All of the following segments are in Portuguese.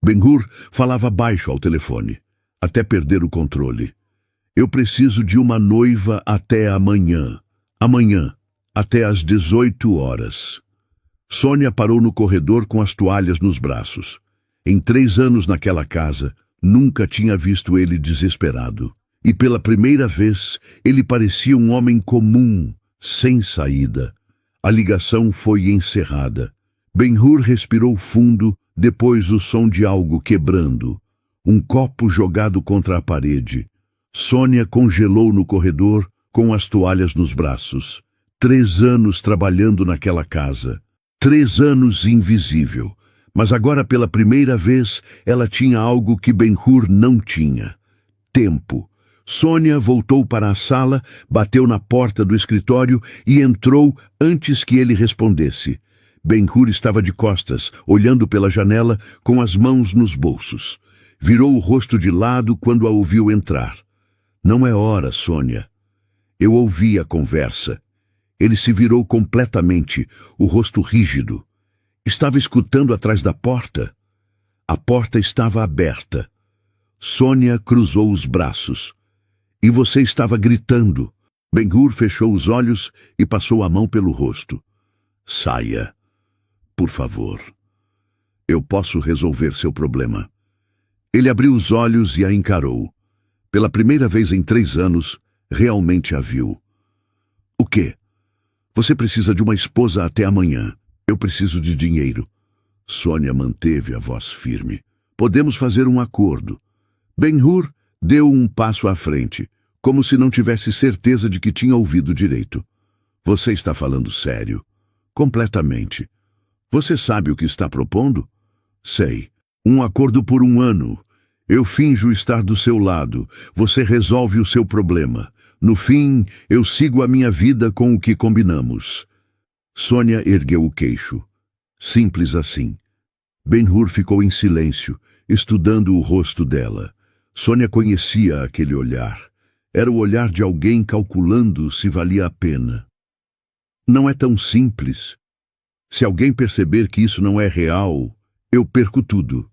Ben-Hur falava baixo ao telefone, até perder o controle. Eu preciso de uma noiva até amanhã. Amanhã, até às 18 horas. Sônia parou no corredor com as toalhas nos braços. Em 3 anos naquela casa, nunca tinha visto ele desesperado. E pela primeira vez, ele parecia um homem comum, sem saída. A ligação foi encerrada. Ben-Hur respirou fundo, depois o som de algo quebrando. Um copo jogado contra a parede. Sônia congelou no corredor, com as toalhas nos braços. 3 anos trabalhando naquela casa. 3 anos invisível. Mas agora, pela primeira vez, ela tinha algo que Ben-Hur não tinha. Tempo. Sônia voltou para a sala, bateu na porta do escritório e entrou antes que ele respondesse. Ben-Hur estava de costas, olhando pela janela, com as mãos nos bolsos. Virou o rosto de lado quando a ouviu entrar. Não é hora, Sônia. Eu ouvi a conversa. Ele se virou completamente, o rosto rígido. Estava escutando atrás da porta. A porta estava aberta. Sônia cruzou os braços. E você estava gritando. Ben-Hur fechou os olhos e passou a mão pelo rosto. Saia, por favor. Eu posso resolver seu problema. Ele abriu os olhos e a encarou. Pela primeira vez em 3 anos, realmente a viu. O quê? Você precisa de uma esposa até amanhã. Eu preciso de dinheiro. Sônia manteve a voz firme. Podemos fazer um acordo. Ben-Hur deu um passo à frente, como se não tivesse certeza de que tinha ouvido direito. Você está falando sério? Completamente. Você sabe o que está propondo? Sei. Um acordo por 1 ano. Eu finjo estar do seu lado. Você resolve o seu problema. No fim, eu sigo a minha vida com o que combinamos. Sônia ergueu o queixo. Simples assim. Ben-Hur ficou em silêncio, estudando o rosto dela. Sônia conhecia aquele olhar. Era o olhar de alguém calculando se valia a pena. Não é tão simples. Se alguém perceber que isso não é real, eu perco tudo.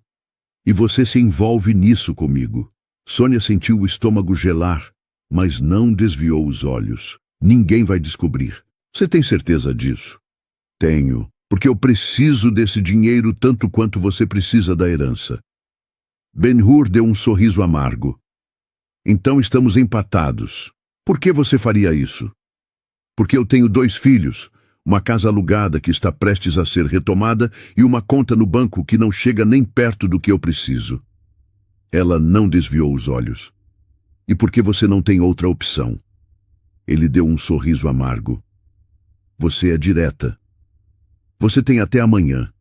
E você se envolve nisso comigo. Sônia sentiu o estômago gelar, mas não desviou os olhos. Ninguém vai descobrir. Você tem certeza disso? Tenho, porque eu preciso desse dinheiro tanto quanto você precisa da herança. Ben-Hur deu um sorriso amargo. Então estamos empatados. Por que você faria isso? Porque eu tenho 2 filhos, uma casa alugada que está prestes a ser retomada e uma conta no banco que não chega nem perto do que eu preciso. Ela não desviou os olhos. E por que você não tem outra opção? Ele deu um sorriso amargo. Você é direta. Você tem até amanhã.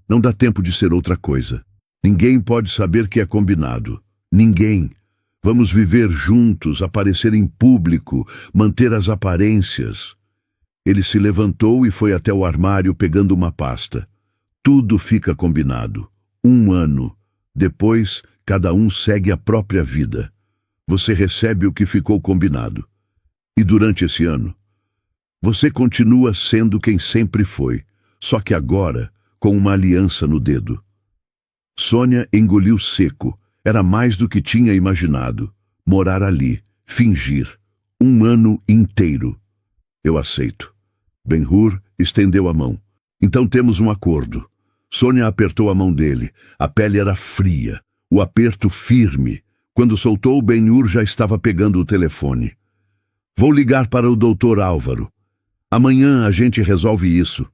Não dá tempo de ser outra coisa. Ninguém pode saber que é combinado. Ninguém. Vamos viver juntos, aparecer em público, manter as aparências. Ele se levantou e foi até o armário pegando uma pasta. Tudo fica combinado. 1 ano. Depois, cada um segue a própria vida. Você recebe o que ficou combinado. E durante esse ano, você continua sendo quem sempre foi, só que agora com uma aliança no dedo. Sônia engoliu seco. Era mais do que tinha imaginado. Morar ali, fingir. 1 ano inteiro. Eu aceito. Ben-Hur estendeu a mão. Então temos um acordo. Sônia apertou a mão dele. A pele era fria, o aperto firme. Quando soltou, Ben-Hur já estava pegando o telefone. Vou ligar para o Dr. Álvaro. Amanhã a gente resolve isso.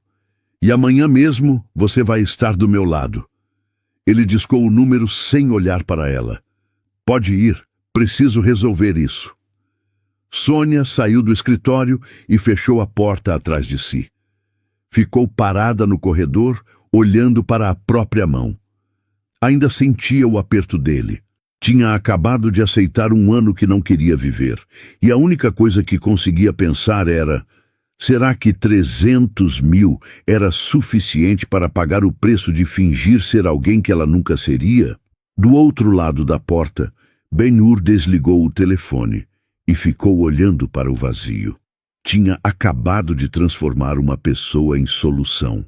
E amanhã mesmo você vai estar do meu lado. Ele discou o número sem olhar para ela. Pode ir, preciso resolver isso. Sônia saiu do escritório e fechou a porta atrás de si. Ficou parada no corredor, olhando para a própria mão. Ainda sentia o aperto dele. Tinha acabado de aceitar 1 ano que não queria viver. E a única coisa que conseguia pensar era: será que 300 mil era suficiente para pagar o preço de fingir ser alguém que ela nunca seria? Do outro lado da porta, Ben-Hur desligou o telefone e ficou olhando para o vazio. Tinha acabado de transformar uma pessoa em solução.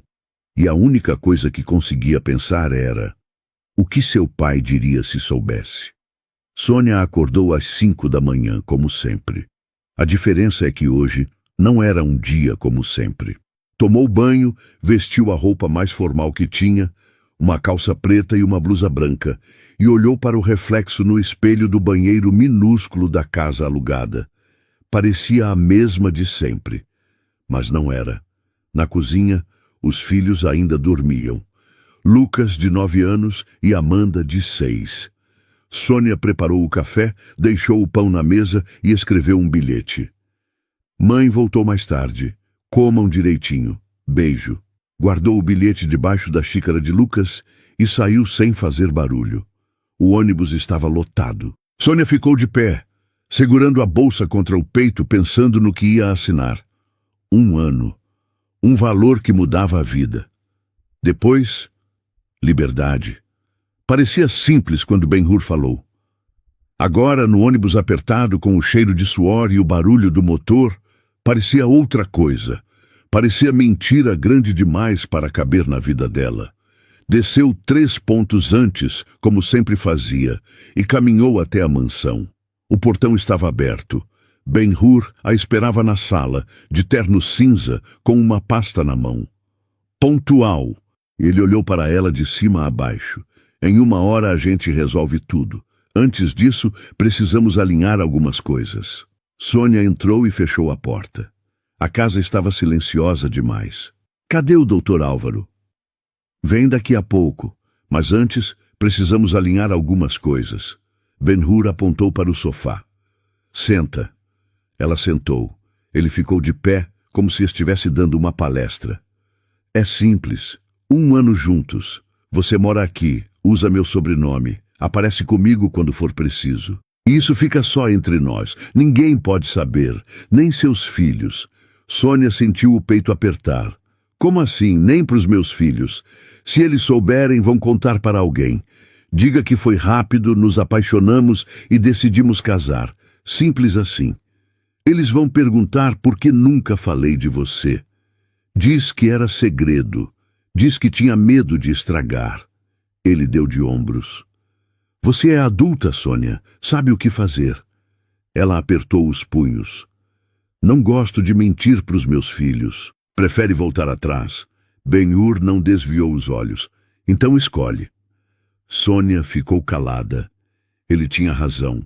E a única coisa que conseguia pensar era: O que seu pai diria se soubesse? Sônia acordou às 5 da manhã, como sempre. A diferença é que hoje não era um dia como sempre. Tomou banho, vestiu a roupa mais formal que tinha, uma calça preta e uma blusa branca, e olhou para o reflexo no espelho do banheiro minúsculo da casa alugada. Parecia a mesma de sempre, mas não era. Na cozinha, os filhos ainda dormiam. Lucas, de 9 anos, e Amanda, de 6. Sônia preparou o café, deixou o pão na mesa e escreveu um bilhete. Mãe voltou mais tarde. Comam direitinho. Beijo. Guardou o bilhete debaixo da xícara de Lucas e saiu sem fazer barulho. O ônibus estava lotado. Sônia ficou de pé, segurando a bolsa contra o peito, pensando no que ia assinar. 1 ano. Um valor que mudava a vida. Depois, liberdade. Parecia simples quando Ben-Hur falou. Agora, no ônibus apertado, com o cheiro de suor e o barulho do motor, parecia outra coisa. Parecia mentira grande demais para caber na vida dela. Desceu 3 pontos antes, como sempre fazia, e caminhou até a mansão. O portão estava aberto. Ben-Hur a esperava na sala, de terno cinza, com uma pasta na mão. Pontual. Ele olhou para ela de cima a baixo. Em 1 hora a gente resolve tudo. Antes disso, precisamos alinhar algumas coisas. Sônia entrou e fechou a porta. A casa estava silenciosa demais. Cadê o Dr. Álvaro? Vem daqui a pouco, mas antes precisamos alinhar algumas coisas. Ben-Hur apontou para o sofá. Senta. Ela sentou. Ele ficou de pé, como se estivesse dando uma palestra. É simples. 1 ano juntos. Você mora aqui, usa meu sobrenome, aparece comigo quando for preciso. E isso fica só entre nós. Ninguém pode saber, nem seus filhos. Sônia sentiu o peito apertar. Como assim? Nem para os meus filhos. Se eles souberem, vão contar para alguém. Diga que foi rápido, nos apaixonamos e decidimos casar. Simples assim. Eles vão perguntar por que nunca falei de você. Diz que era segredo. Diz que tinha medo de estragar. Ele deu de ombros. Você é adulta, Sônia. Sabe o que fazer. Ela apertou os punhos. Não gosto de mentir para os meus filhos. Prefere voltar atrás. Ben-Hur não desviou os olhos. Então escolhe. Sônia ficou calada. Ele tinha razão.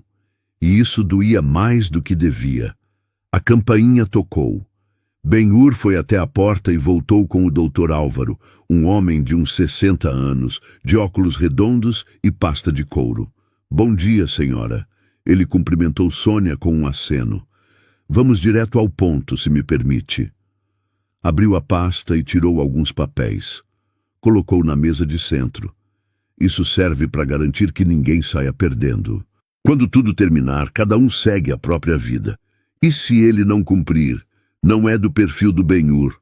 E isso doía mais do que devia. A campainha tocou. Ben-Hur foi até a porta e voltou com o Dr. Álvaro, um homem de uns 60 anos, de óculos redondos e pasta de couro. Bom dia, senhora. Ele cumprimentou Sônia com um aceno. Vamos direto ao ponto, se me permite. Abriu a pasta e tirou alguns papéis. Colocou na mesa de centro. Isso serve para garantir que ninguém saia perdendo. Quando tudo terminar, cada um segue a própria vida. E se ele não cumprir? Não é do perfil do Ben-Hur.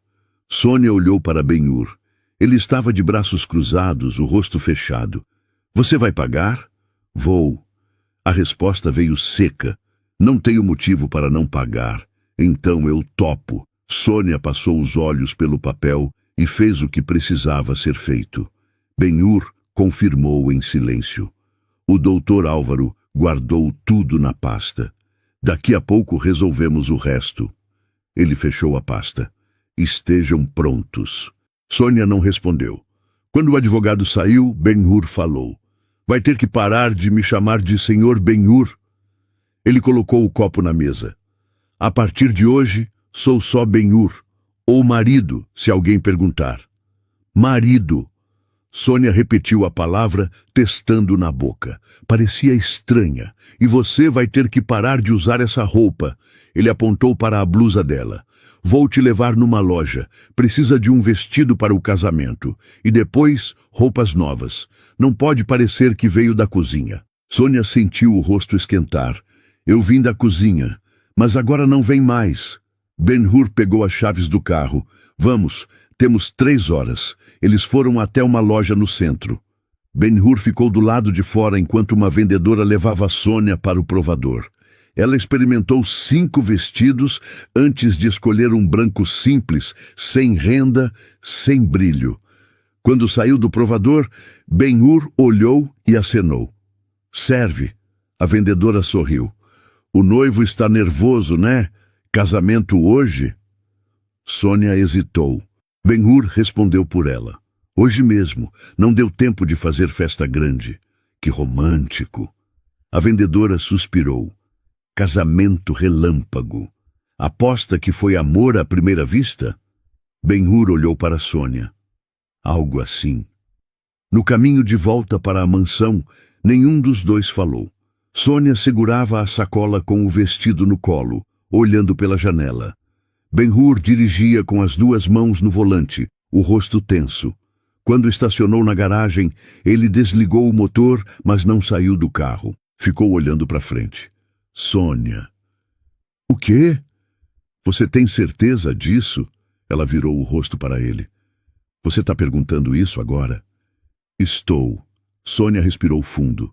Sônia olhou para Ben-Hur. Ele estava de braços cruzados, o rosto fechado. Você vai pagar? Vou. A resposta veio seca. Não tenho motivo para não pagar. Então eu topo. Sônia passou os olhos pelo papel e fez o que precisava ser feito. Ben-Hur confirmou em silêncio. O Dr. Álvaro guardou tudo na pasta. Daqui a pouco resolvemos o resto. Ele fechou a pasta. Estejam prontos. Sônia não respondeu. Quando o advogado saiu, Ben-Hur falou. Vai ter que parar de me chamar de Sr. Ben-Hur. Ele colocou o copo na mesa. A partir de hoje, sou só Ben-Hur. Ou marido, se alguém perguntar. Marido. Sônia repetiu a palavra, testando na boca. Parecia estranha. E você vai ter que parar de usar essa roupa. Ele apontou para a blusa dela. Vou te levar numa loja. Precisa de um vestido para o casamento. E depois, roupas novas. Não pode parecer que veio da cozinha. Sônia sentiu o rosto esquentar. Eu vim da cozinha, mas agora não vem mais. Ben-Hur pegou as chaves do carro. Vamos, temos 3 horas. Eles foram até uma loja no centro. Ben-Hur ficou do lado de fora enquanto uma vendedora levava Sônia para o provador. Ela experimentou 5 vestidos antes de escolher um branco simples, sem renda, sem brilho. Quando saiu do provador, Ben-Hur olhou e acenou. Serve. A vendedora sorriu. O noivo está nervoso, né? Casamento hoje? Sônia hesitou. Ben-Hur respondeu por ela. Hoje mesmo. Não deu tempo de fazer festa grande. Que romântico. A vendedora suspirou. Casamento relâmpago. Aposta que foi amor à primeira vista? Ben-Hur olhou para Sônia. Algo assim. No caminho de volta para a mansão, nenhum dos dois falou. Sônia segurava a sacola com o vestido no colo, olhando pela janela. Ben-Hur dirigia com as duas mãos no volante, o rosto tenso. Quando estacionou na garagem, ele desligou o motor, mas não saiu do carro. Ficou olhando para frente. Sônia. O quê? Você tem certeza disso? Ela virou o rosto para ele. Você está perguntando isso agora? Estou. Sônia respirou fundo.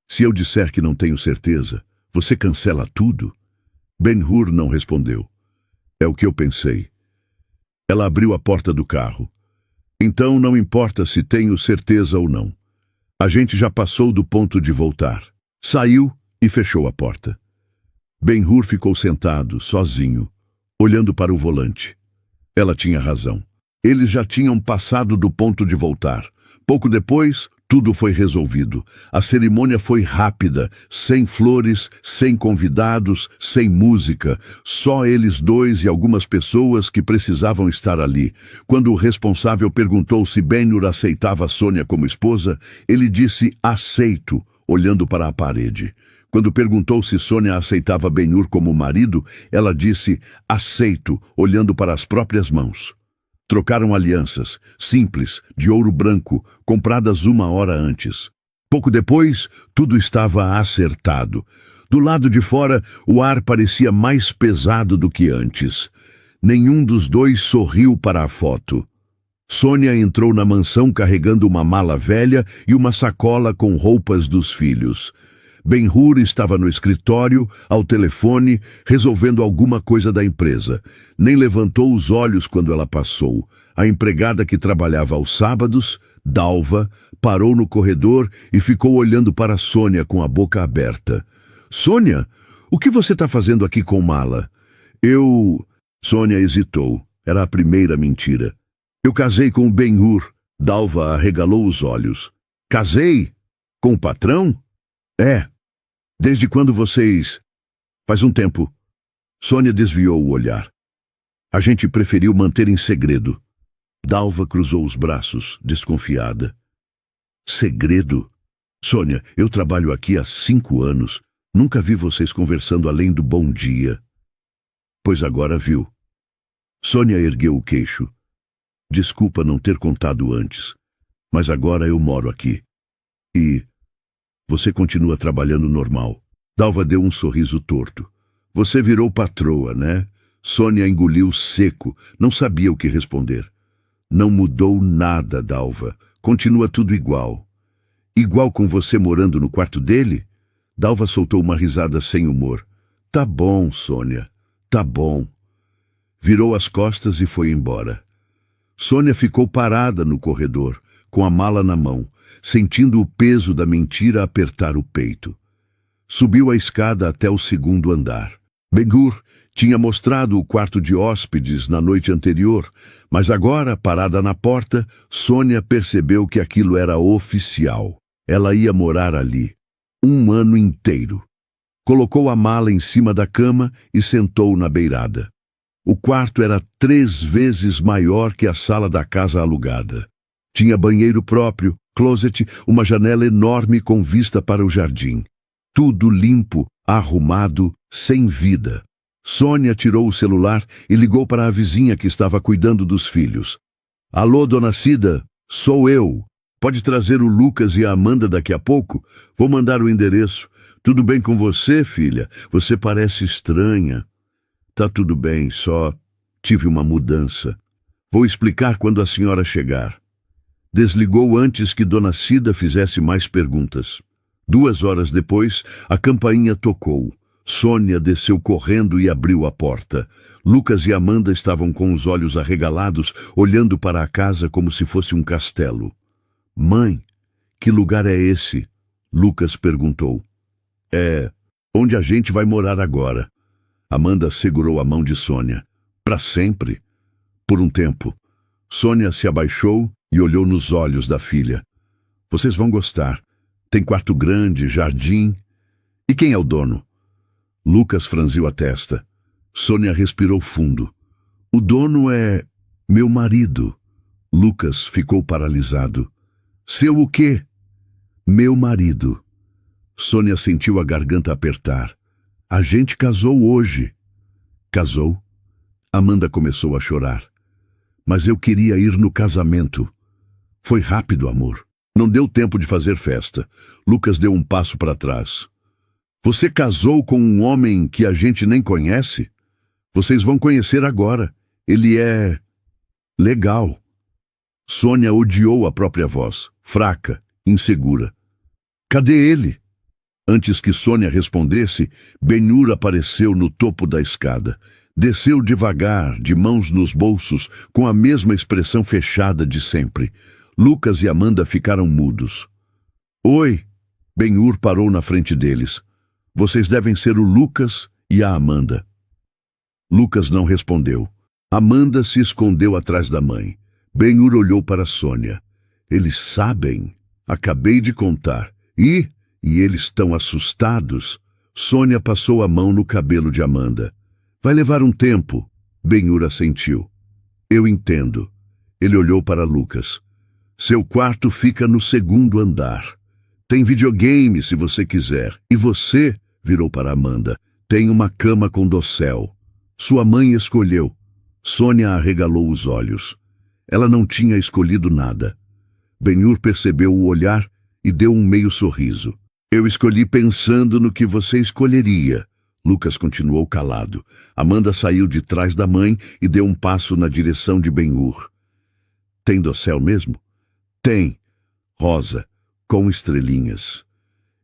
Se eu disser que não tenho certeza, você cancela tudo? Ben-Hur não respondeu. É o que eu pensei. Ela abriu a porta do carro. Então não importa se tenho certeza ou não. A gente já passou do ponto de voltar. Saiu e fechou a porta. Ben-Hur ficou sentado, sozinho, olhando para o volante. Ela tinha razão. Eles já tinham passado do ponto de voltar. Pouco depois, tudo foi resolvido. A cerimônia foi rápida, sem flores, sem convidados, sem música. Só eles dois e algumas pessoas que precisavam estar ali. Quando o responsável perguntou se Ben-Hur aceitava Sônia como esposa, ele disse aceito, olhando para a parede. Quando perguntou se Sônia aceitava Ben-Hur como marido, ela disse aceito, olhando para as próprias mãos. Trocaram alianças, simples, de ouro branco, compradas 1 hora antes. Pouco depois, tudo estava acertado. Do lado de fora, o ar parecia mais pesado do que antes. Nenhum dos dois sorriu para a foto. Sônia entrou na mansão carregando uma mala velha e uma sacola com roupas dos filhos. Ben-Hur estava no escritório, ao telefone, resolvendo alguma coisa da empresa. Nem levantou os olhos quando ela passou. A empregada que trabalhava aos sábados, Dalva, parou no corredor e ficou olhando para Sônia com a boca aberta. Sônia, o que você está fazendo aqui com mala? Sônia hesitou. Era a primeira mentira. Eu casei com o Ben-Hur. Dalva arregalou os olhos. Casei? Com o patrão? É. Desde quando vocês... Faz um tempo. Sônia desviou o olhar. A gente preferiu manter em segredo. Dalva cruzou os braços, desconfiada. Segredo? Sônia, eu trabalho aqui há 5 anos. Nunca vi vocês conversando além do bom dia. Pois agora viu. Sônia ergueu o queixo. Desculpa não ter contado antes, mas agora eu moro aqui. E... Você continua trabalhando normal. Dalva deu um sorriso torto. Você virou patroa, né? Sônia engoliu seco. Não sabia o que responder. Não mudou nada, Dalva. Continua tudo igual. Igual com você morando no quarto dele? Dalva soltou uma risada sem humor. Tá bom, Sônia. Tá bom. Virou as costas e foi embora. Sônia ficou parada no corredor, com a mala na mão, sentindo o peso da mentira apertar o peito. Subiu a escada até o 2º andar. Ben-Hur tinha mostrado o quarto de hóspedes na noite anterior, mas agora, parada na porta, Sônia percebeu que aquilo era oficial. Ela ia morar ali. 1 ano inteiro. Colocou a mala em cima da cama e sentou na beirada. O quarto era 3 vezes maior que a sala da casa alugada. Tinha banheiro próprio, closet, uma janela enorme com vista para o jardim. Tudo limpo, arrumado, sem vida. Sônia tirou o celular e ligou para a vizinha que estava cuidando dos filhos. Alô, dona Cida, sou eu. Pode trazer o Lucas e a Amanda daqui a pouco? Vou mandar o endereço. Tudo bem com você, filha? Você parece estranha. Tá tudo bem, só tive uma mudança. Vou explicar quando a senhora chegar. Desligou antes que dona Cida fizesse mais perguntas. 2 horas depois, a campainha tocou. Sônia desceu correndo e abriu a porta. Lucas e Amanda estavam com os olhos arregalados, olhando para a casa como se fosse um castelo. Mãe, que lugar é esse? Lucas perguntou. É onde a gente vai morar agora. Amanda segurou a mão de Sônia. Para sempre. Por um tempo. Sônia se abaixou e olhou nos olhos da filha. Vocês vão gostar. Tem quarto grande, jardim. E quem é o dono? Lucas franziu a testa. Sônia respirou fundo. O dono é meu marido. Lucas ficou paralisado. Seu o quê? Meu marido. Sônia sentiu a garganta apertar. A gente casou hoje. Casou? Amanda começou a chorar. Mas eu queria ir no casamento. Foi rápido, amor. Não deu tempo de fazer festa. Lucas deu um passo para trás. Você casou com um homem que a gente nem conhece? Vocês vão conhecer agora. Ele é legal. Sônia odiou a própria voz, fraca, insegura. Cadê ele? Antes que Sônia respondesse, Ben-Hur apareceu no topo da escada. Desceu devagar, de mãos nos bolsos, com a mesma expressão fechada de sempre. Lucas e Amanda ficaram mudos. Oi! Ben-Hur parou na frente deles. Vocês devem ser o Lucas e a Amanda. Lucas não respondeu. Amanda se escondeu atrás da mãe. Ben-Hur olhou para Sônia. Eles sabem. Acabei de contar. E eles estão assustados. Sônia passou a mão no cabelo de Amanda. Vai levar um tempo. Ben-Hur assentiu. Eu entendo. Ele olhou para Lucas. Seu quarto fica no segundo andar. Tem videogame se você quiser. E você, virou para Amanda, tem uma cama com dossel. Sua mãe escolheu. Sônia arregalou os olhos. Ela não tinha escolhido nada. Ben-Hur percebeu o olhar e deu um meio sorriso. Eu escolhi pensando no que você escolheria. Lucas continuou calado. Amanda saiu de trás da mãe e deu um passo na direção de Ben-Hur. Tem dossel mesmo? Tem. Rosa, com estrelinhas.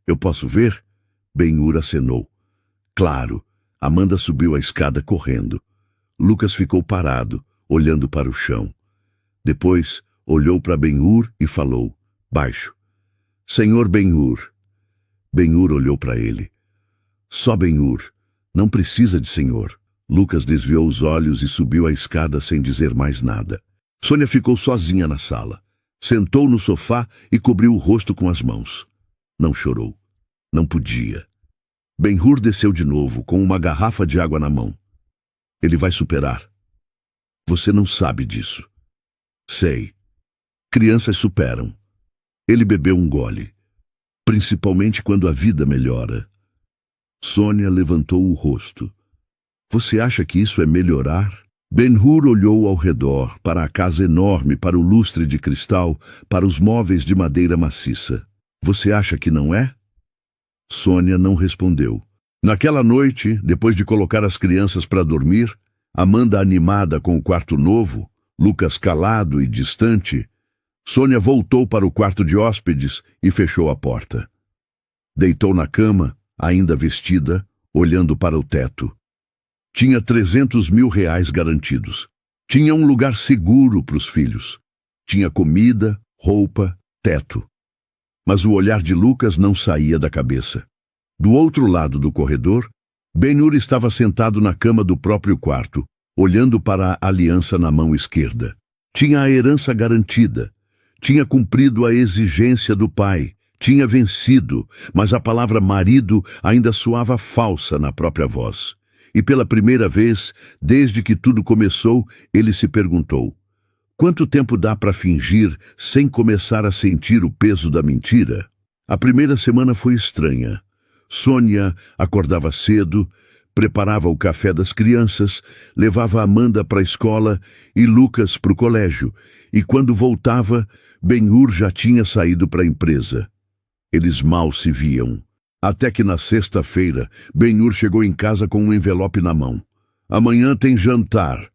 Eu posso ver? Ben-Hur acenou. Claro. Amanda subiu a escada correndo. Lucas ficou parado, olhando para o chão. Depois, olhou para Ben-Hur e falou, baixo. Senhor Ben-Hur. Ben-Hur olhou para ele. Só Ben-Hur. Não precisa de senhor. Lucas desviou os olhos e subiu a escada sem dizer mais nada. Sônia ficou sozinha na sala. Sentou no sofá e cobriu o rosto com as mãos. Não chorou. Não podia. Ben-Hur desceu de novo, com uma garrafa de água na mão. Ele vai superar. Você não sabe disso. Sei. Crianças superam. Ele bebeu um gole. Principalmente quando a vida melhora. Sônia levantou o rosto. Você acha que isso é melhorar? Ben-Hur olhou ao redor, para a casa enorme, para o lustre de cristal, para os móveis de madeira maciça. Você acha que não é? Sônia não respondeu. Naquela noite, depois de colocar as crianças para dormir, Amanda animada com o quarto novo, Lucas calado e distante, Sônia voltou para o quarto de hóspedes e fechou a porta. Deitou na cama, ainda vestida, olhando para o teto. Tinha 300 mil reais garantidos. Tinha um lugar seguro para os filhos. Tinha comida, roupa, teto. Mas o olhar de Lucas não saía da cabeça. Do outro lado do corredor, Ben-Hur estava sentado na cama do próprio quarto, olhando para a aliança na mão esquerda. Tinha a herança garantida. Tinha cumprido a exigência do pai. Tinha vencido, mas a palavra marido ainda soava falsa na própria voz. E pela primeira vez, desde que tudo começou, ele se perguntou: quanto tempo dá para fingir sem começar a sentir o peso da mentira? A primeira semana foi estranha. Sônia acordava cedo, preparava o café das crianças, levava Amanda para a escola e Lucas para o colégio, e quando voltava, Ben-Hur já tinha saído para a empresa. Eles mal se viam. Até que na sexta-feira, Ben-Hur chegou em casa com um envelope na mão. Amanhã tem jantar.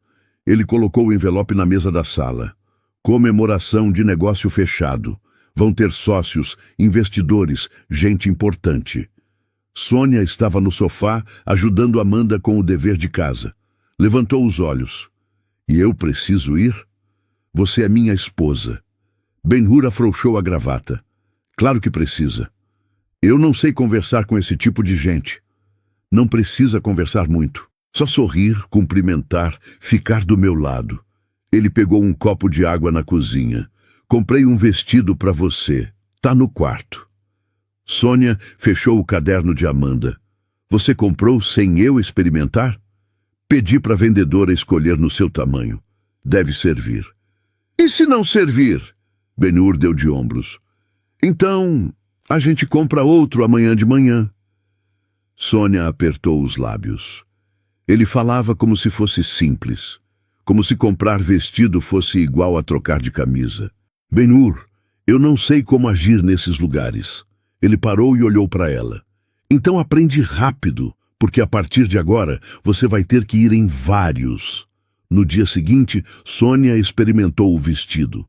Ele colocou o envelope na mesa da sala. Comemoração de negócio fechado. Vão ter sócios, investidores, gente importante. Sônia estava no sofá, ajudando Amanda com o dever de casa. Levantou os olhos. E eu preciso ir? Você é minha esposa. Ben-Hur afrouxou a gravata. Claro que precisa. Eu não sei conversar com esse tipo de gente. Não precisa conversar muito. Só sorrir, cumprimentar, ficar do meu lado. Ele pegou um copo de água na cozinha. Comprei um vestido para você. Tá no quarto. Sônia fechou o caderno de Amanda. Você comprou sem eu experimentar? Pedi para a vendedora escolher no seu tamanho. Deve servir. E se não servir? Ben-Hur deu de ombros. Então, a gente compra outro amanhã de manhã. Sônia apertou os lábios. Ele falava como se fosse simples. Como se comprar vestido fosse igual a trocar de camisa. Ben-Hur, eu não sei como agir nesses lugares. Ele parou e olhou para ela. Então aprende rápido, porque a partir de agora você vai ter que ir em vários. No dia seguinte, Sônia experimentou o vestido.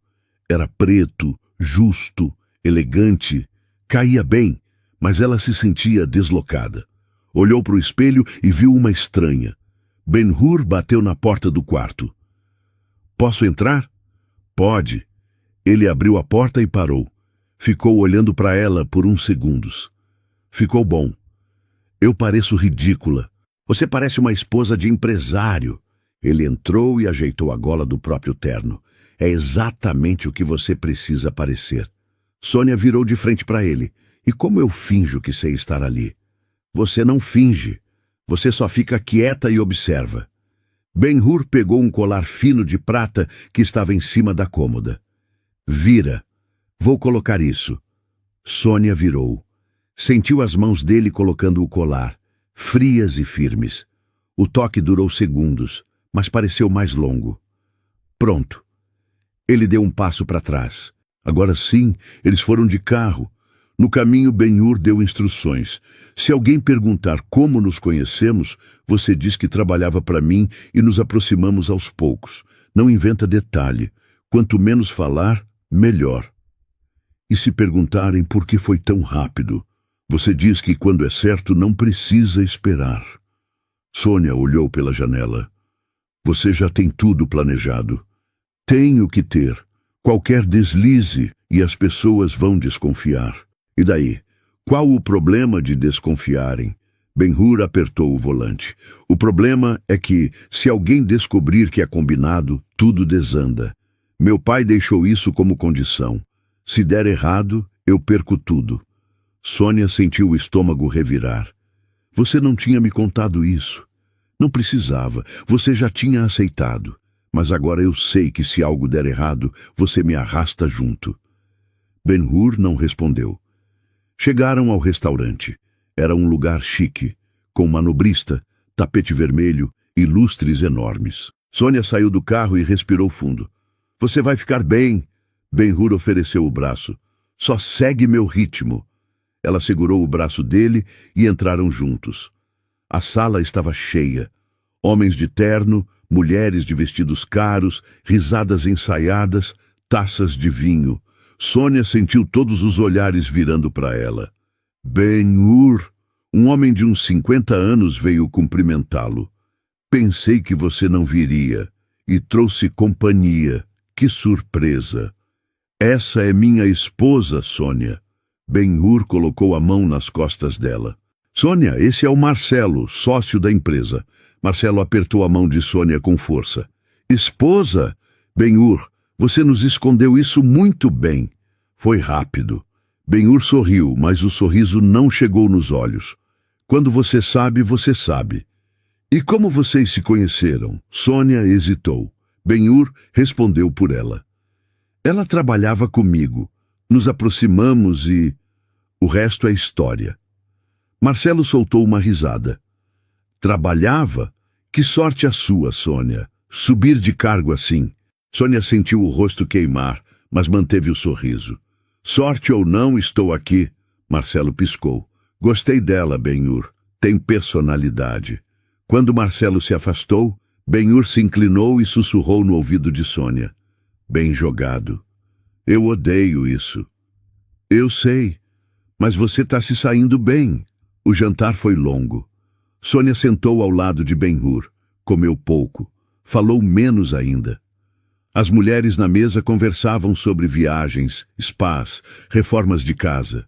Era preto, justo, elegante, caía bem, mas ela se sentia deslocada. Olhou para o espelho e viu uma estranha. Ben-Hur bateu na porta do quarto. Posso entrar? Pode. Ele abriu a porta e parou. Ficou olhando para ela por uns segundos. Ficou bom. Eu pareço ridícula. Você parece uma esposa de empresário. Ele entrou e ajeitou a gola do próprio terno. É exatamente o que você precisa parecer. Sônia virou de frente para ele. E como eu finjo que sei estar ali? Você não finge. Você só fica quieta e observa. Ben-Hur pegou um colar fino de prata que estava em cima da cômoda. Vira. Vou colocar isso. Sônia virou. Sentiu as mãos dele colocando o colar, frias e firmes. O toque durou segundos, mas pareceu mais longo. Pronto. Ele deu um passo para trás. Agora sim, eles foram de carro. No caminho, Ben-Hur deu instruções. Se alguém perguntar como nos conhecemos, você diz que trabalhava para mim e nos aproximamos aos poucos. Não inventa detalhe. Quanto menos falar, melhor. E se perguntarem por que foi tão rápido, você diz que quando é certo não precisa esperar. Sônia olhou pela janela. Você já tem tudo planejado. Tenho que ter. Qualquer deslize e as pessoas vão desconfiar. E daí? Qual o problema de desconfiarem? Ben-Hur apertou o volante. O problema é que, se alguém descobrir que é combinado, tudo desanda. Meu pai deixou isso como condição. Se der errado, eu perco tudo. Sônia sentiu o estômago revirar. Você não tinha me contado isso. Não precisava, você já tinha aceitado. Mas agora eu sei que se algo der errado, você me arrasta junto. Ben-Hur não respondeu. Chegaram ao restaurante. Era um lugar chique, com manobrista, tapete vermelho e lustres enormes. Sônia saiu do carro e respirou fundo. Você vai ficar bem. Ben-Hur ofereceu o braço. Só segue meu ritmo. Ela segurou o braço dele e entraram juntos. A sala estava cheia. Homens de terno, mulheres de vestidos caros, risadas ensaiadas, taças de vinho. Sônia sentiu todos os olhares virando para ela. Ben-Hur, um homem de uns 50 anos, veio cumprimentá-lo. Pensei que você não viria e trouxe companhia. Que surpresa! Essa é minha esposa, Sônia. Ben-Hur colocou a mão nas costas dela. Sônia, esse é o Marcelo, sócio da empresa. Marcelo apertou a mão de Sônia com força. Esposa? Ben-Hur, você nos escondeu isso muito bem. Foi rápido. Ben-Hur sorriu, mas o sorriso não chegou nos olhos. Quando você sabe, você sabe. E como vocês se conheceram? Sônia hesitou. Ben-Hur respondeu por ela. Ela trabalhava comigo. Nos aproximamos e... o resto é história. Marcelo soltou uma risada. Trabalhava? Que sorte a sua, Sônia. Subir de cargo assim. Sônia sentiu o rosto queimar, mas manteve o sorriso. Sorte ou não, estou aqui. Marcelo piscou. Gostei dela, Ben-Hur. Tem personalidade. Quando Marcelo se afastou, Ben-Hur se inclinou e sussurrou no ouvido de Sônia. Bem jogado. Eu odeio isso. Eu sei, mas você está se saindo bem. O jantar foi longo. Sônia sentou ao lado de Ben-Hur, comeu pouco, falou menos ainda. As mulheres na mesa conversavam sobre viagens, spas, reformas de casa.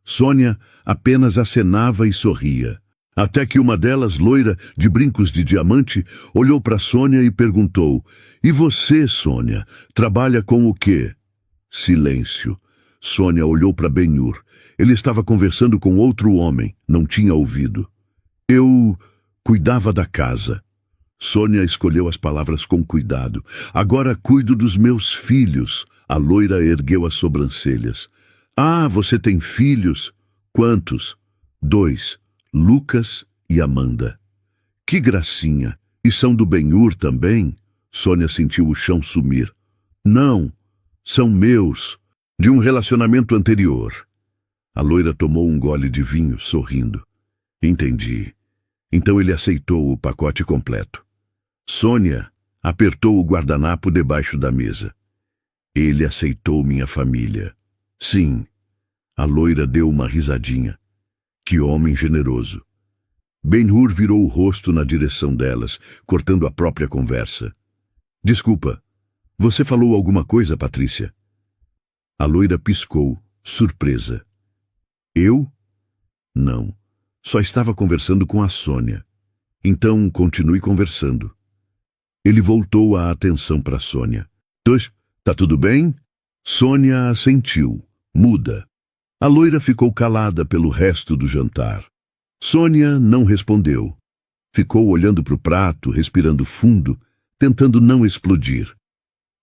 Sônia apenas acenava e sorria, até que uma delas, loira, de brincos de diamante, olhou para Sônia e perguntou: "E você, Sônia, trabalha com o quê?" Silêncio. Sônia olhou para Ben-Hur. Ele estava conversando com outro homem, não tinha ouvido. "Eu cuidava da casa." Sônia escolheu as palavras com cuidado. "Agora cuido dos meus filhos." A loira ergueu as sobrancelhas. "Ah, você tem filhos? Quantos?" "2, Lucas e Amanda." "Que gracinha! E são do Ben-Hur também?" Sônia sentiu o chão sumir. "Não, são meus, de um relacionamento anterior." A loira tomou um gole de vinho, sorrindo. "Entendi. Então ele aceitou o pacote completo." Sônia apertou o guardanapo debaixo da mesa. "Ele aceitou minha família." "Sim." A loira deu uma risadinha. "Que homem generoso." Ben-Hur virou o rosto na direção delas, cortando a própria conversa. "Desculpa, você falou alguma coisa, Patrícia?" A loira piscou, surpresa. "Eu? Não, só estava conversando com a Sônia." "Então continue conversando." Ele voltou a atenção para Sônia. Tá tudo bem?" Sônia assentiu, muda. A loira ficou calada pelo resto do jantar. Sônia não respondeu. Ficou olhando para o prato, respirando fundo, tentando não explodir.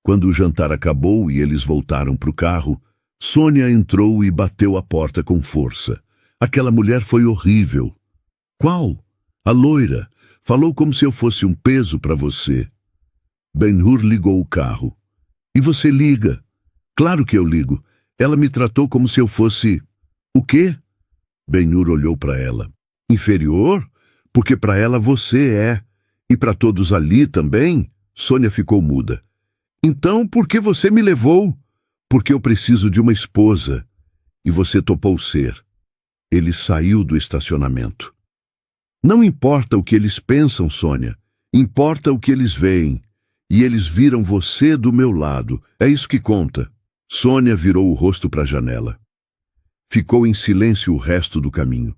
Quando o jantar acabou e eles voltaram para o carro, Sônia entrou e bateu a porta com força. Aquela mulher foi horrível. "Qual?" "A loira. Falou como se eu fosse um peso para você." Ben-Hur ligou o carro. "E você liga?" "Claro que eu ligo. Ela me tratou como se eu fosse..." "O quê?" Ben-Hur olhou para ela. "Inferior? Porque para ela você é. E para todos ali também?" Sônia ficou muda. "Então por que você me levou?" "Porque eu preciso de uma esposa. E você topou ser." Ele saiu do estacionamento. "Não importa o que eles pensam, Sônia. Importa o que eles veem. E eles viram você do meu lado. É isso que conta." Sônia virou o rosto para a janela. Ficou em silêncio o resto do caminho.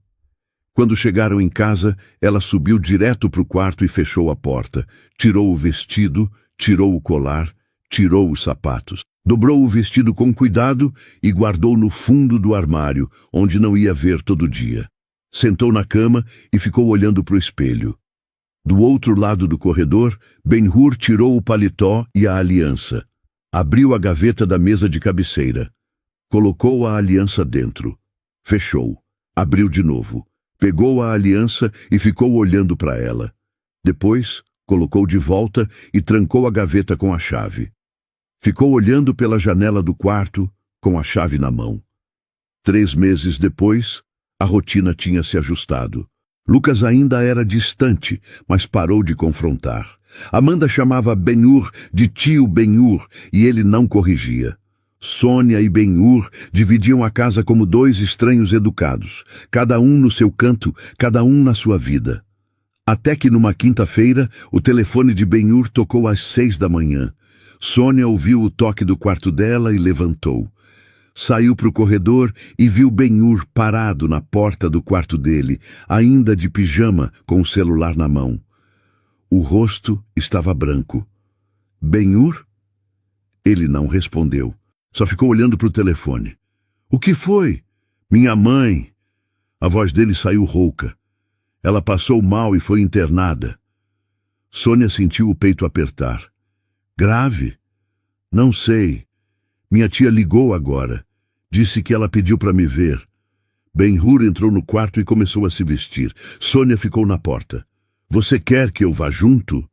Quando chegaram em casa, ela subiu direto para o quarto e fechou a porta. Tirou o vestido, tirou o colar, tirou os sapatos. Dobrou o vestido com cuidado e guardou no fundo do armário, onde não ia ver todo dia. Sentou na cama e ficou olhando para o espelho. Do outro lado do corredor, Ben-Hur tirou o paletó e a aliança. Abriu a gaveta da mesa de cabeceira. Colocou a aliança dentro. Fechou. Abriu de novo. Pegou a aliança e ficou olhando para ela. Depois, colocou de volta e trancou a gaveta com a chave. Ficou olhando pela janela do quarto, com a chave na mão. 3 meses depois, a rotina tinha se ajustado. Lucas ainda era distante, mas parou de confrontar. Amanda chamava Ben-Hur de tio Ben-Hur e ele não corrigia. Sônia e Ben-Hur dividiam a casa como 2 estranhos educados, cada um no seu canto, cada um na sua vida. Até que numa quinta-feira, o telefone de Ben-Hur tocou às 6 da manhã. Sônia ouviu o toque do quarto dela e levantou. Saiu para o corredor e viu Ben-Hur parado na porta do quarto dele, ainda de pijama, com o celular na mão. O rosto estava branco. "Ben-Hur?" Ele não respondeu. Só ficou olhando para o telefone. "O que foi?" "Minha mãe." A voz dele saiu rouca. "Ela passou mal e foi internada." Sônia sentiu o peito apertar. "Grave?" "Não sei. Minha tia ligou agora. Disse que ela pediu para me ver." Ben-Hur entrou no quarto e começou a se vestir. Sônia ficou na porta. "Você quer que eu vá junto?"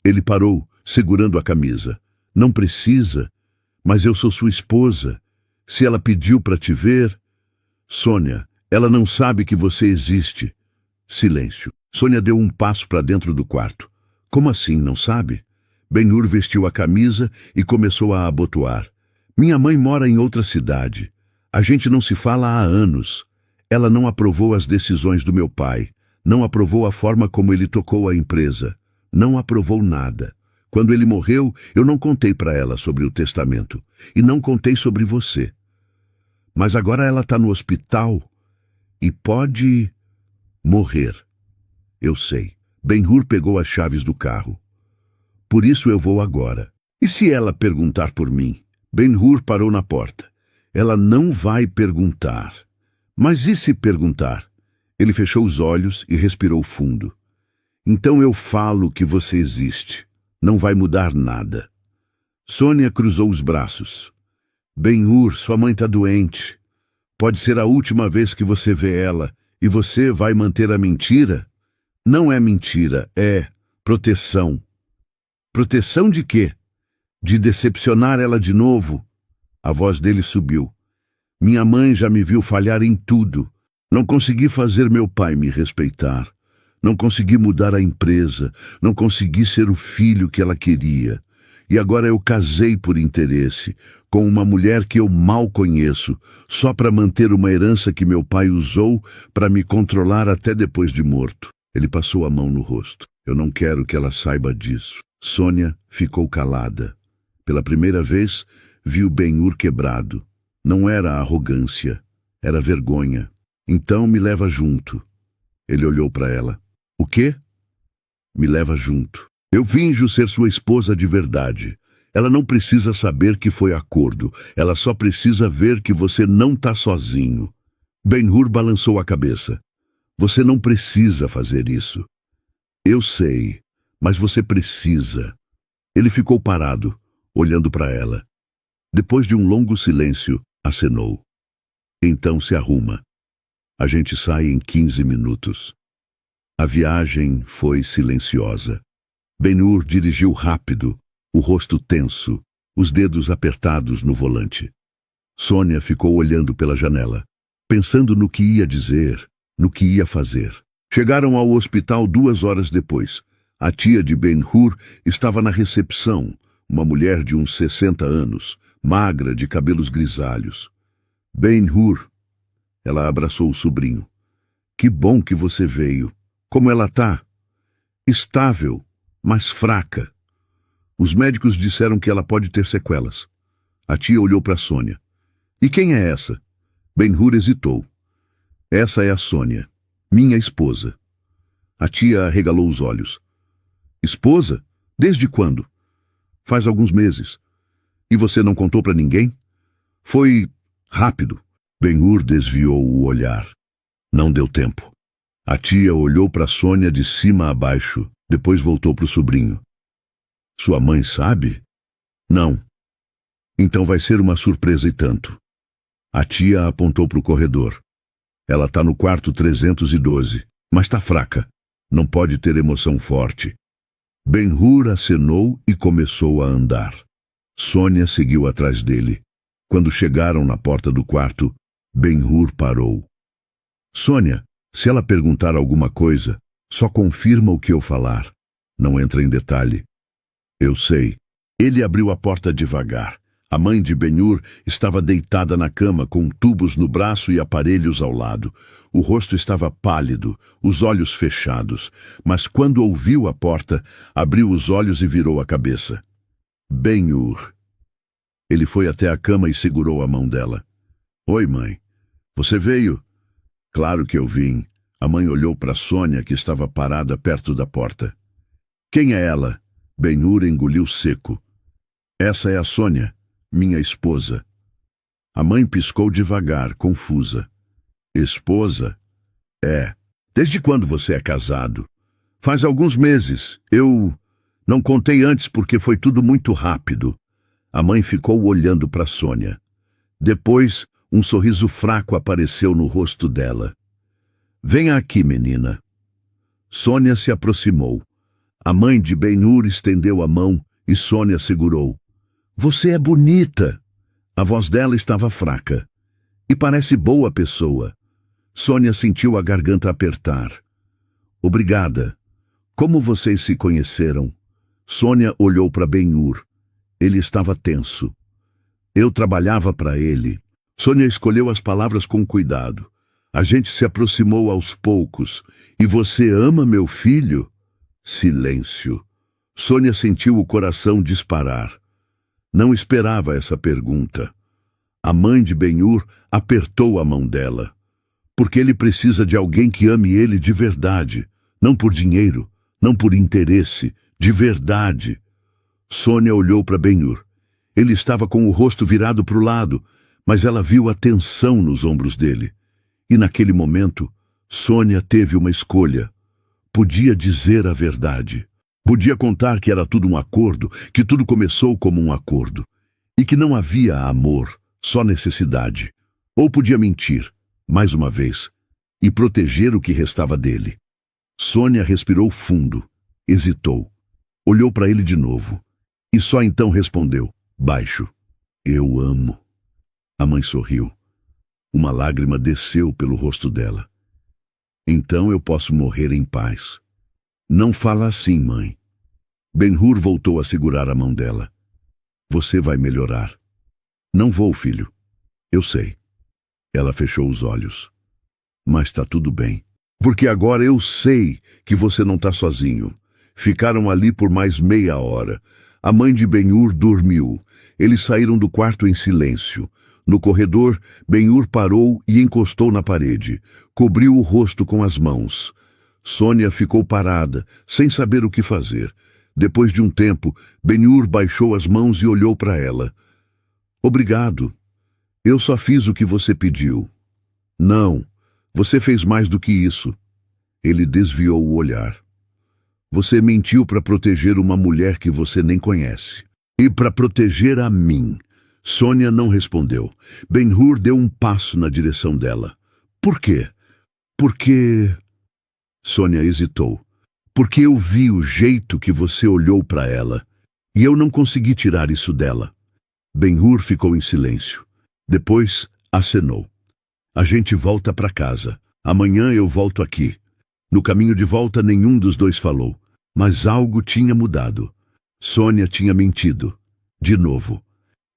Ele parou, segurando a camisa. "Não precisa, mas eu sou sua esposa. Se ela pediu para te ver..." "Sônia, ela não sabe que você existe." Silêncio. Sônia deu um passo para dentro do quarto. "Como assim, não sabe?" Ben-Hur vestiu a camisa e começou a abotoar. "Minha mãe mora em outra cidade. A gente não se fala há anos. Ela não aprovou as decisões do meu pai, não aprovou a forma como ele tocou a empresa, não aprovou nada. Quando ele morreu, eu não contei para ela sobre o testamento e não contei sobre você. Mas agora ela está no hospital e pode morrer. Eu sei. Ben-Hur pegou as chaves do carro. Por isso eu vou agora. E se ela perguntar por mim? Ben-Hur parou na porta. Ela não vai perguntar. Mas e se perguntar? Ele fechou os olhos e respirou fundo. Então eu falo que você existe. Não vai mudar nada. Sônia cruzou os braços. Ben-Hur, sua mãe está doente. Pode ser a última vez que você vê ela e você vai manter a mentira? Não é mentira, é proteção. Proteção de quê? De decepcionar ela de novo? A voz dele subiu. Minha mãe já me viu falhar em tudo. Não consegui fazer meu pai me respeitar. Não consegui mudar a empresa. Não consegui ser o filho que ela queria. E agora eu casei por interesse, com uma mulher que eu mal conheço, só para manter uma herança que meu pai usou para me controlar até depois de morto. Ele passou a mão no rosto. Eu não quero que ela saiba disso. Sônia ficou calada. Pela primeira vez, viu Ben-Hur quebrado. Não era arrogância, era vergonha. Então me leva junto. Ele olhou para ela. O quê? Me leva junto. Eu finjo ser sua esposa de verdade. Ela não precisa saber que foi acordo. Ela só precisa ver que você não está sozinho. Ben-Hur balançou a cabeça. Você não precisa fazer isso. Eu sei, mas você precisa. Ele ficou parado, olhando para ela. Depois de um longo silêncio, acenou. Então se arruma. A gente sai em 15 minutos. A viagem foi silenciosa. Ben-Hur dirigiu rápido, o rosto tenso, os dedos apertados no volante. Sônia ficou olhando pela janela, pensando no que ia dizer, no que ia fazer. Chegaram ao hospital 2 horas depois. A tia de Ben-Hur estava na recepção, uma mulher de uns 60 anos, magra, de cabelos grisalhos. Ben-Hur. Ela abraçou o sobrinho. Que bom que você veio. Como ela tá? Estável, mas fraca. Os médicos disseram que ela pode ter sequelas. A tia olhou para Sônia. E quem é essa? Ben-Hur hesitou. Essa é a Sônia, minha esposa. A tia arregalou os olhos. Esposa? Desde quando? Faz alguns meses. E você não contou para ninguém? Foi rápido. Ben-Hur desviou o olhar. Não deu tempo. A tia olhou para Sônia de cima a baixo, depois voltou para o sobrinho. Sua mãe sabe? Não. Então vai ser uma surpresa e tanto. A tia apontou para o corredor. Ela está no quarto 312, mas está fraca. Não pode ter emoção forte. Ben-Hur acenou e começou a andar. Sônia seguiu atrás dele. Quando chegaram na porta do quarto, Ben-Hur parou. Sônia, se ela perguntar alguma coisa, só confirma o que eu falar. Não entra em detalhe. Eu sei. Ele abriu a porta devagar. A mãe de Ben-Hur estava deitada na cama com tubos no braço e aparelhos ao lado. O rosto estava pálido, os olhos fechados, mas quando ouviu a porta, abriu os olhos e virou a cabeça. Ben-Hur. Ele foi até a cama e segurou a mão dela. Oi, mãe. Você veio? Claro que eu vim. A mãe olhou para Sônia, que estava parada perto da porta. Quem é ela? Ben-Hur engoliu seco. Essa é a Sônia, minha esposa. A mãe piscou devagar, confusa. Esposa? É. Desde quando você é casado? Faz alguns meses. Eu não contei antes porque foi tudo muito rápido. A mãe ficou olhando para Sônia. Depois, um sorriso fraco apareceu no rosto dela. Venha aqui, menina. Sônia se aproximou. A mãe de Ben-Hur estendeu a mão e Sônia segurou. Você é bonita. A voz dela estava fraca. E parece boa pessoa. Sônia sentiu a garganta apertar. Obrigada. Como vocês se conheceram? Sônia olhou para Ben-Hur. Ele estava tenso. Eu trabalhava para ele. Sônia escolheu as palavras com cuidado. A gente se aproximou aos poucos. E você ama meu filho? Silêncio. Sônia sentiu o coração disparar. Não esperava essa pergunta. A mãe de Ben-Hur apertou a mão dela. Porque ele precisa de alguém que ame ele de verdade. Não por dinheiro, não por interesse, de verdade. Sônia olhou para Ben-Hur. Ele estava com o rosto virado para o lado, mas ela viu a tensão nos ombros dele. E naquele momento, Sônia teve uma escolha. Podia dizer a verdade. Podia contar que era tudo um acordo, que tudo começou como um acordo. E que não havia amor, só necessidade. Ou podia mentir, mais uma vez, e proteger o que restava dele. Sônia respirou fundo, hesitou, olhou para ele de novo, e só então respondeu, baixo, eu amo. A mãe sorriu. Uma lágrima desceu pelo rosto dela. Então eu posso morrer em paz. Não fala assim, mãe. Ben-Hur voltou a segurar a mão dela. Você vai melhorar. Não vou, filho. Eu sei. Ela fechou os olhos. Mas está tudo bem. Porque agora eu sei que você não está sozinho. Ficaram ali por mais meia hora. A mãe de Ben-Hur dormiu. Eles saíram do quarto em silêncio. No corredor, Ben-Hur parou e encostou na parede. Cobriu o rosto com as mãos. Sônia ficou parada, sem saber o que fazer. Depois de um tempo, Ben-Hur baixou as mãos e olhou para ela. Obrigado. Eu só fiz o que você pediu. Não, você fez mais do que isso. Ele desviou o olhar. Você mentiu para proteger uma mulher que você nem conhece. E para proteger a mim. Sônia não respondeu. Ben-Hur deu um passo na direção dela. Por quê? Porque... Sônia hesitou. Porque eu vi o jeito que você olhou para ela. E eu não consegui tirar isso dela. Ben-Hur ficou em silêncio. Depois, acenou. A gente volta para casa. Amanhã eu volto aqui. No caminho de volta, nenhum dos dois falou. Mas algo tinha mudado. Sônia tinha mentido. De novo.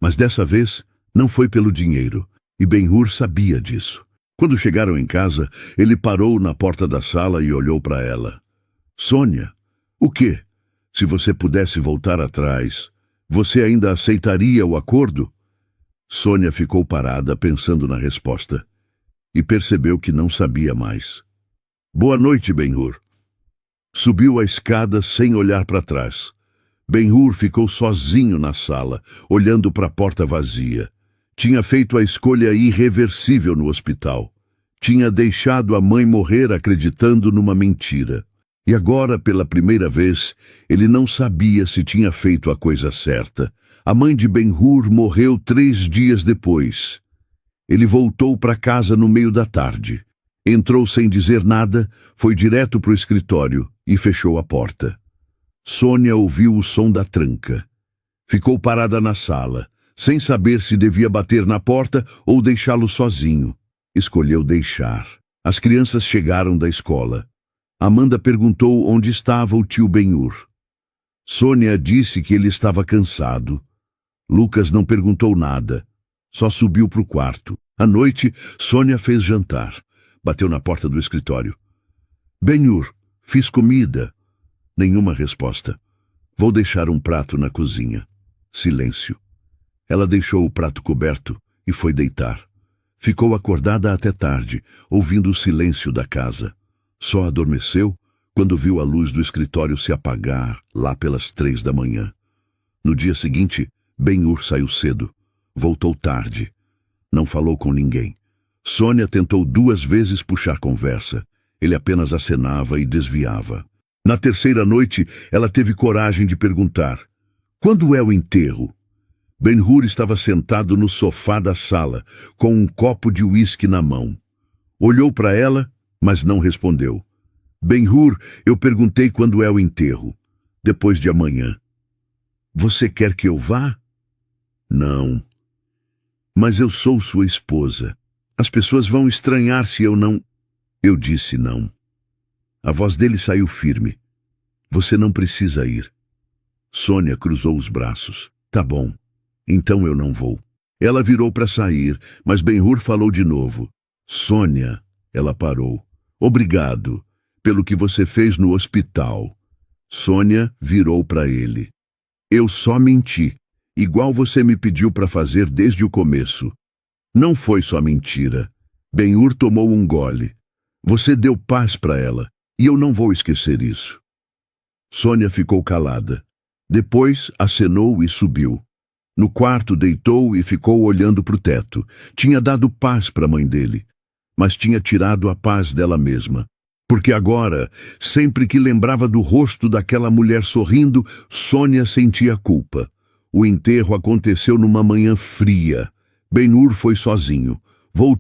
Mas dessa vez, não foi pelo dinheiro. E Ben-Hur sabia disso. Quando chegaram em casa, ele parou na porta da sala e olhou para ela. Sônia, o quê? Se você pudesse voltar atrás, você ainda aceitaria o acordo? Sônia ficou parada, pensando na resposta. E percebeu que não sabia mais. Boa noite, Ben-Hur. Subiu a escada sem olhar para trás. Ben-Hur ficou sozinho na sala, olhando para a porta vazia. Tinha feito a escolha irreversível no hospital. Tinha deixado a mãe morrer acreditando numa mentira. E agora, pela primeira vez, ele não sabia se tinha feito a coisa certa. A mãe de Ben-Hur morreu 3 dias depois. Ele voltou para casa no meio da tarde. Entrou sem dizer nada, foi direto para o escritório e fechou a porta. Sônia ouviu o som da tranca. Ficou parada na sala, sem saber se devia bater na porta ou deixá-lo sozinho. Escolheu deixar. As crianças chegaram da escola. Amanda perguntou onde estava o tio Ben-Hur. Sônia disse que ele estava cansado. Lucas não perguntou nada. Só subiu para o quarto. À noite, Sônia fez jantar. Bateu na porta do escritório. Ben-Hur, fiz comida. Nenhuma resposta. Vou deixar um prato na cozinha. Silêncio. Ela deixou o prato coberto e foi deitar. Ficou acordada até tarde, ouvindo o silêncio da casa. Só adormeceu quando viu a luz do escritório se apagar lá pelas 3 da manhã. No dia seguinte, Ben-Hur saiu cedo. Voltou tarde. Não falou com ninguém. Sônia tentou 2 vezes puxar conversa. Ele apenas acenava e desviava. Na terceira noite, ela teve coragem de perguntar: quando é o enterro? Ben-Hur estava sentado no sofá da sala, com um copo de uísque na mão. Olhou para ela, mas não respondeu. Ben-Hur, eu perguntei quando é o enterro. Depois de amanhã. Você quer que eu vá? Não. Mas eu sou sua esposa. As pessoas vão estranhar se eu não... Eu disse não. A voz dele saiu firme. Você não precisa ir. Sônia cruzou os braços. Tá bom. Então eu não vou. Ela virou para sair, mas Ben-Hur falou de novo. Sônia, Ela parou. Obrigado pelo que você fez no hospital. Sônia virou para ele. Eu só menti, igual você me pediu para fazer desde o começo. Não foi só mentira. Ben-Hur tomou um gole. Você deu paz para ela, e eu não vou esquecer isso. Sônia ficou calada. Depois acenou e subiu. No quarto deitou e ficou olhando para o teto. Tinha dado paz para a mãe dele, mas tinha tirado a paz dela mesma. Porque agora, sempre que lembrava do rosto daquela mulher sorrindo, Sônia sentia culpa. O enterro aconteceu numa manhã fria. Ben-Hur foi sozinho. Voltou